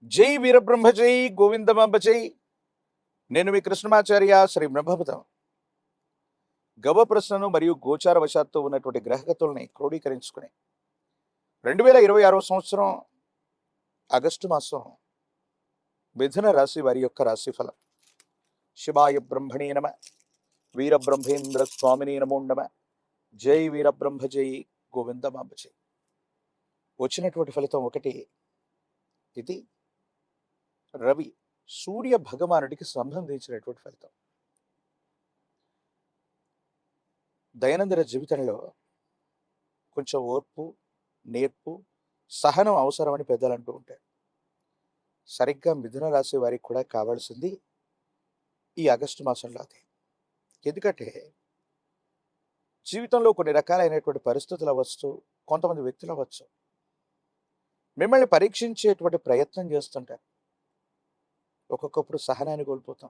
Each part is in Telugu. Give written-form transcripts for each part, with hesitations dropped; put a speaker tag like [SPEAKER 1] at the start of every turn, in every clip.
[SPEAKER 1] జై వీరబ్రహ్మ జై గోవిందమాంబ జై. నేను మీ కృష్ణమాచార్య శ్రీ బ్రహ్మపదం. గవ ప్రశ్నను మరియు గోచార వశాత్తు ఉన్నటువంటి గ్రహగతుల్ని క్రోడీకరించుకుని 2026 సంవత్సరం ఆగస్టు మాసం మిథున రాశి వారి యొక్క రాశిఫలం. శివాయ బ్రహ్మణే నమ, వీరబ్రహ్మేంద్ర స్వామిని నమో నమ. జై వీరబ్రహ్మ జై గోవిందమాంబ జై. వచ్చినటువంటి ఫలితం ఒకటి. ఇది రవి సూర్య భగవానుడికి సంబంధించినటువంటి ఫలితం. దైనందిన జీవితంలో కొంచెం ఓర్పు, నేర్పు, సహనం అవసరమని పెద్దలు అంటూ ఉంటారు. సరిగ్గా మిథున రాశి వారికి కూడా కావాల్సింది ఈ ఆగస్టు మాసంలో అదే. ఎందుకంటే జీవితంలో కొన్ని రకాలైనటువంటి పరిస్థితులు అవ్వచ్చు, కొంతమంది వ్యక్తులు అవ్వచ్చు, మిమ్మల్ని పరీక్షించేటువంటి ప్రయత్నం చేస్తుంటారు. ఒక్కొక్కప్పుడు సహనాన్ని కోల్పోతాం.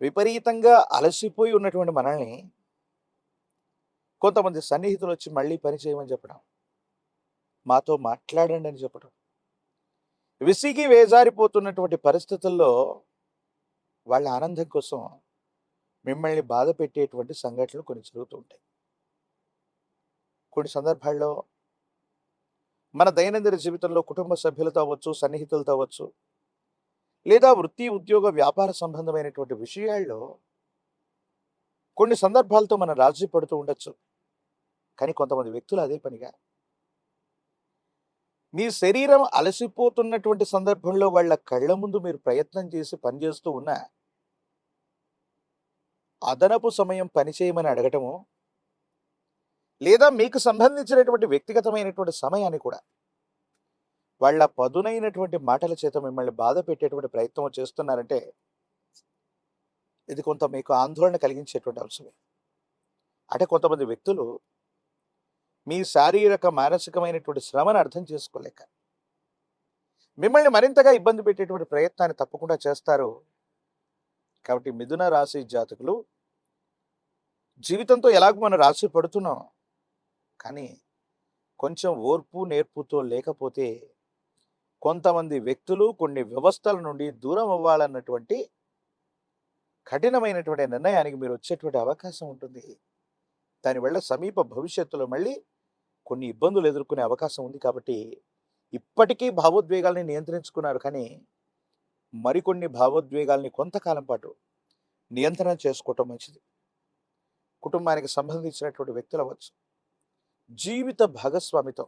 [SPEAKER 1] విపరీతంగా అలసిపోయి ఉన్నటువంటి మనల్ని కొంతమంది సన్నిహితులు వచ్చి మళ్ళీ పని చేయమని చెప్పడం, మాతో మాట్లాడండి అని చెప్పడం, విసిగి వేజారిపోతున్నటువంటి పరిస్థితుల్లో వాళ్ళ ఆనందం కోసం మిమ్మల్ని బాధ పెట్టేటువంటి సంఘటనలు కొన్ని జరుగుతూ ఉంటాయి. కొన్ని సందర్భాల్లో మన దైనందిన జీవితంలో కుటుంబ సభ్యులతో అవ్వచ్చు, సన్నిహితులతో అవ్వచ్చు, లేదా వృత్తి ఉద్యోగ వ్యాపార సంబంధమైనటువంటి విషయాల్లో కొన్ని సందర్భాలతో మనం రాజీ పడుతూ ఉండొచ్చు. కానీ కొంతమంది వ్యక్తులు అదే పనిగా మీ శరీరం అలసిపోతున్నటువంటి సందర్భంలో వాళ్ళ కళ్ళ ముందు మీరు ప్రయత్నం చేసి పనిచేస్తూ ఉన్నా అదనపు సమయం పనిచేయమని అడగటము, లేదా మీకు సంబంధించినటువంటి వ్యక్తిగతమైనటువంటి సమయాన్ని కూడా వాళ్ళ పదునైనటువంటి మాటల చేత మిమ్మల్ని బాధ పెట్టేటువంటి ప్రయత్నం చేస్తున్నారంటే ఇది కొంత మీకు ఆందోళన కలిగించేటువంటి అంశమే. అంటే కొంతమంది వ్యక్తులు మీ శారీరక మానసికమైనటువంటి శ్రమను అర్థం చేసుకోలేక మిమ్మల్ని మరింతగా ఇబ్బంది పెట్టేటువంటి ప్రయత్నాన్ని తప్పకుండా చేస్తారు. కాబట్టి మిథున రాశి జాతకులు జీవితంతో ఎలాగో మనం రాశి పడుతున్నాం, కానీ కొంచెం ఓర్పు నేర్పుతో లేకపోతే కొంతమంది వ్యక్తులు కొన్ని వ్యవస్థల నుండి దూరం అవ్వాలన్నటువంటి కఠినమైనటువంటి నిర్ణయానికి మీరు వచ్చేటువంటి అవకాశం ఉంటుంది. దానివల్ల సమీప భవిష్యత్తులో మళ్ళీ కొన్ని ఇబ్బందులు ఎదుర్కొనే అవకాశం ఉంది. కాబట్టి ఇప్పటికీ భావోద్వేగాల్ని నియంత్రించుకున్నారు, కానీ మరికొన్ని భావోద్వేగాల్ని కొంతకాలం పాటు నియంత్రణ చేసుకోవటం మంచిది. కుటుంబానికి సంబంధించినటువంటి వ్యక్తులు అవ్వచ్చు, జీవిత భాగస్వామితో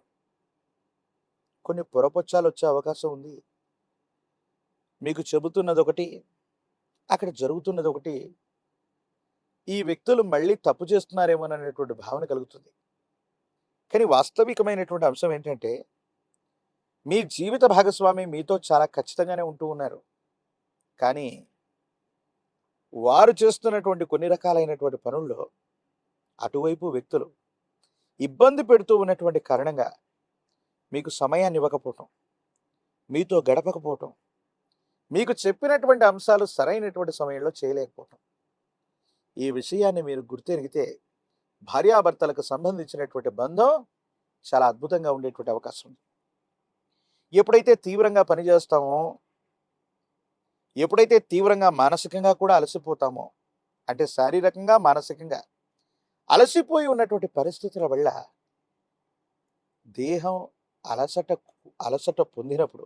[SPEAKER 1] కొన్ని పొరపొచ్చాలు వచ్చే అవకాశం ఉంది. మీకు చెబుతున్నది ఒకటి, అక్కడ జరుగుతున్నది ఒకటి. ఈ వ్యక్తులు మళ్ళీ తప్పు చేస్తున్నారేమోననేటువంటి భావన కలుగుతుంది. కానీ వాస్తవికమైనటువంటి అంశం ఏంటంటే మీ జీవిత భాగస్వామి మీతో చాలా ఖచ్చితంగానే ఉంటూ ఉన్నారు, కానీ వారు చేస్తున్నటువంటి కొన్ని రకాలైనటువంటి పనుల్లో అటువైపు వ్యక్తులు ఇబ్బంది పెడుతూ ఉన్నటువంటి కారణంగా మీకు సమయాన్ని ఇవ్వకపోవటం, మీతో గడపకపోవటం, మీకు చెప్పినటువంటి అంశాలు సరైనటువంటి సమయంలో చేయలేకపోవటం. ఈ విషయాన్ని మీరు గుర్తెరిగితే భార్యాభర్తలకు సంబంధించినటువంటి బంధం చాలా అద్భుతంగా ఉండేటువంటి అవకాశం ఉంది. ఎప్పుడైతే తీవ్రంగా పనిచేస్తామో, ఎప్పుడైతే తీవ్రంగా మానసికంగా కూడా అలసిపోతామో, అంటే శారీరకంగా మానసికంగా అలసిపోయి ఉన్నటువంటి పరిస్థితుల వల్ల దేహం అలసట పొందినప్పుడు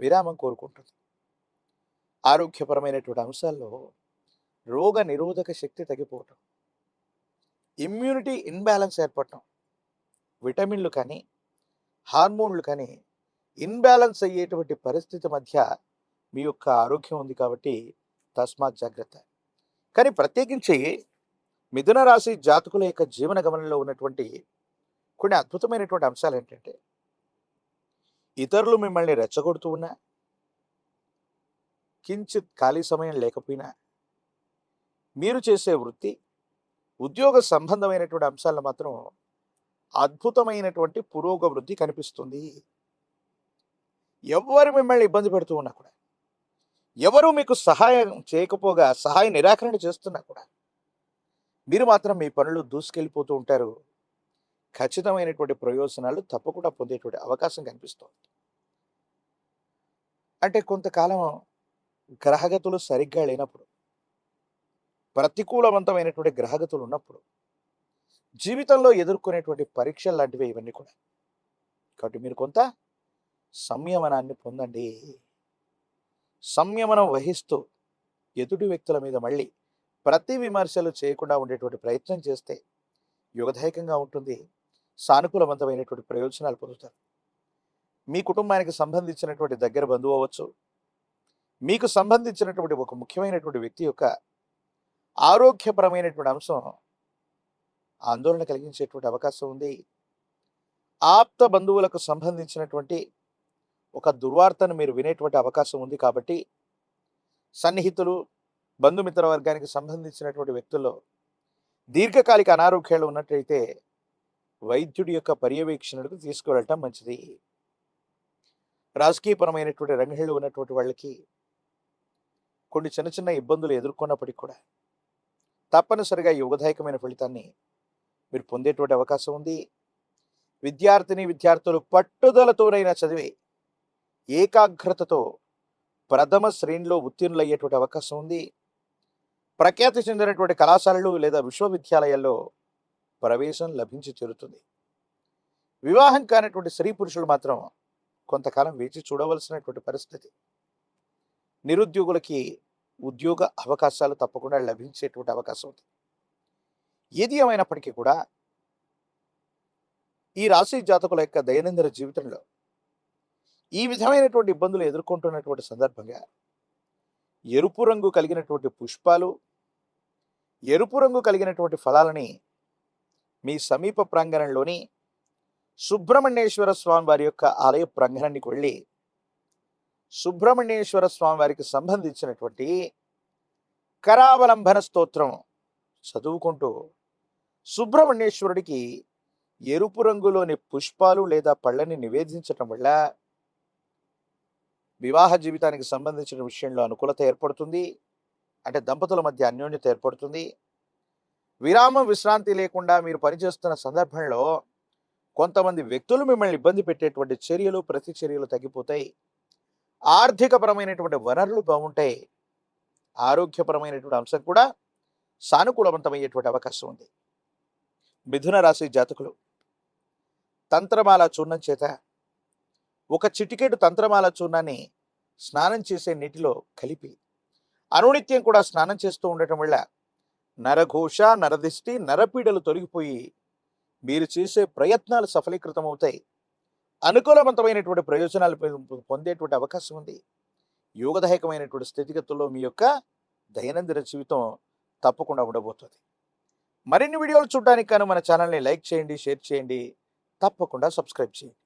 [SPEAKER 1] విరామం కోరుకుంటుంది. ఆరోగ్యపరమైనటువంటి అంశాల్లో రోగ నిరోధక శక్తి తగ్గిపోవటం, ఇమ్యూనిటీ ఇన్బ్యాలెన్స్ ఏర్పడటం, విటమిన్లు కానీ హార్మోన్లు కానీ ఇన్బ్యాలెన్స్ అయ్యేటువంటి పరిస్థితి మధ్య మీ యొక్క ఆరోగ్యం ఉంది. కాబట్టి తస్మాత్ జాగ్రత్త. కానీ ప్రత్యేకించి మిథున రాశి జాతకుల యొక్క జీవన గమనంలో ఉన్నటువంటి కొన్ని అద్భుతమైనటువంటి అంశాలు ఏంటంటే, ఇతరులు మిమ్మల్ని రెచ్చగొడుతూ ఉన్నా, కించిత్ ఖాళీ సమయం లేకపోయినా మీరు చేసే వృత్తి ఉద్యోగ సంబంధమైనటువంటి అంశాలను మాత్రం అద్భుతమైనటువంటి పురోగవృద్ధి కనిపిస్తుంది. ఎవరు మిమ్మల్ని ఇబ్బంది పెడుతూ ఉన్నా కూడా, ఎవరు మీకు సహాయం చేయకపోగా సహాయ నిరాకరణ చేస్తున్నా కూడా మీరు మాత్రం మీ పనులు దూసుకెళ్ళిపోతూ ఉంటారు. ఖచ్చితమైనటువంటి ప్రయోజనాలు తప్పకుండా పొందేటువంటి అవకాశం కనిపిస్తుంది. అంటే కొంతకాలం గ్రహగతులు సరిగ్గా లేనప్పుడు, ప్రతికూలవంతమైనటువంటి గ్రహగతులు ఉన్నప్పుడు, జీవితంలో ఎదుర్కొనేటువంటి పరీక్షలు లాంటివి ఇవన్నీ కూడా. కాబట్టి మీరు కొంత సంయమనాన్ని పొందండి. సంయమనం వహిస్తూ ఎదుటి వ్యక్తుల మీద మళ్ళీ ప్రతి విమర్శలు చేయకుండా ఉండేటువంటి ప్రయత్నం చేస్తే యుగదాయకంగా ఉంటుంది. సానుకూలవంతమైనటువంటి ప్రయోజనాలు పొందుతారు. మీ కుటుంబానికి సంబంధించినటువంటి దగ్గర బంధువు అవ్వచ్చు, మీకు సంబంధించినటువంటి ఒక ముఖ్యమైనటువంటి వ్యక్తి యొక్క ఆరోగ్యపరమైనటువంటి అంశం ఆందోళన కలిగించేటువంటి అవకాశం ఉంది. ఆప్త బంధువులకు సంబంధించినటువంటి ఒక దుర్వార్తను మీరు వినేటువంటి అవకాశం ఉంది. కాబట్టి సన్నిహితులు, బంధుమిత్ర వర్గానికి సంబంధించినటువంటి వ్యక్తుల్లో దీర్ఘకాలిక అనారోగ్యాలు ఉన్నట్లయితే వైద్యుడి యొక్క పర్యవేక్షణకు తీసుకువెళ్ళటం మంచిది. రాజకీయపరమైనటువంటి రంగంలో ఉన్నటువంటి వాళ్ళకి కొన్ని చిన్న చిన్న ఇబ్బందులు ఎదుర్కొన్నప్పటికీ కూడా తప్పనిసరిగా యుగదాయకమైన ఫలితాన్ని మీరు పొందేటువంటి అవకాశం ఉంది. విద్యార్థులు పట్టుదలతోనైనా చదివి ఏకాగ్రతతో ప్రథమ శ్రేణిలో ఉత్తీర్ణులయ్యేటువంటి అవకాశం ఉంది. ప్రఖ్యాతి చెందినటువంటి కళాశాలలు లేదా విశ్వవిద్యాలయాల్లో ప్రవేశం లభించి చేరుతుంది. వివాహం కానటువంటి స్త్రీ పురుషులు మాత్రం కొంతకాలం వేచి చూడవలసినటువంటి పరిస్థితి. నిరుద్యోగులకి ఉద్యోగ అవకాశాలు తప్పకుండా లభించేటువంటి అవకాశం ఉంది. ఏది ఏమైనప్పటికీ కూడా ఈ రాశి జాతకుల యొక్క దైనందిన జీవితంలో ఈ విధమైనటువంటి ఇబ్బందులు ఎదుర్కొంటున్నటువంటి సందర్భంగా ఎరుపు రంగు కలిగినటువంటి పుష్పాలు, ఎరుపు రంగు కలిగినటువంటి ఫలాలని మీ సమీప ప్రాంగణంలోని సుబ్రహ్మణ్యేశ్వర స్వామి వారి యొక్క ఆలయ ప్రాంగణానికి వెళ్ళి సుబ్రహ్మణ్యేశ్వర స్వామి వారికి సంబంధించినటువంటి కరావలంబన స్తోత్రం చదువుకుంటూ సుబ్రహ్మణ్యేశ్వరుడికి ఎరుపు రంగులోని పుష్పాలు లేదా పళ్ళని నివేదించటం వల్ల వివాహ జీవితానికి సంబంధించిన విషయంలో అనుకూలత ఏర్పడుతుంది. అంటే దంపతుల మధ్య అన్యోన్యత ఏర్పడుతుంది. విరామం విశ్రాంతి లేకుండా మీరు పనిచేస్తున్న సందర్భంలో కొంతమంది వ్యక్తులు మిమ్మల్ని ఇబ్బంది పెట్టేటువంటి చర్యలు, ప్రతి చర్యలు తగ్గిపోతాయి. ఆర్థికపరమైనటువంటి వనరులు బాగుంటాయి. ఆరోగ్యపరమైనటువంటి అంశం కూడా సానుకూలవంతమయ్యేటువంటి అవకాశం ఉంది. మిథున రాశి జాతకులు తంత్రమాల చూర్ణం చేత ఒక చిటికెడు తంత్రమాల చూర్ణాన్ని స్నానం చేసే నీటిలో కలిపి అనునిత్యం కూడా స్నానం చేస్తూ ఉండటం వల్ల నరఘోష, నరదిష్టి, నరపీడలు తొలగిపోయి మీరు చేసే ప్రయత్నాలు సఫలీకృతం అవుతాయి. అనుకూలవంతమైనటువంటి ప్రయోజనాలు పొందేటువంటి అవకాశం ఉంది. యోగదాయకమైనటువంటి స్థితిగతుల్లో మీ యొక్క దైనందిన జీవితం తప్పకుండా ఉండబోతుంది. మరిన్ని వీడియోలు చూడడానికి కానీ మన ఛానల్ని లైక్ చేయండి, షేర్ చేయండి, తప్పకుండా సబ్స్క్రైబ్ చేయండి.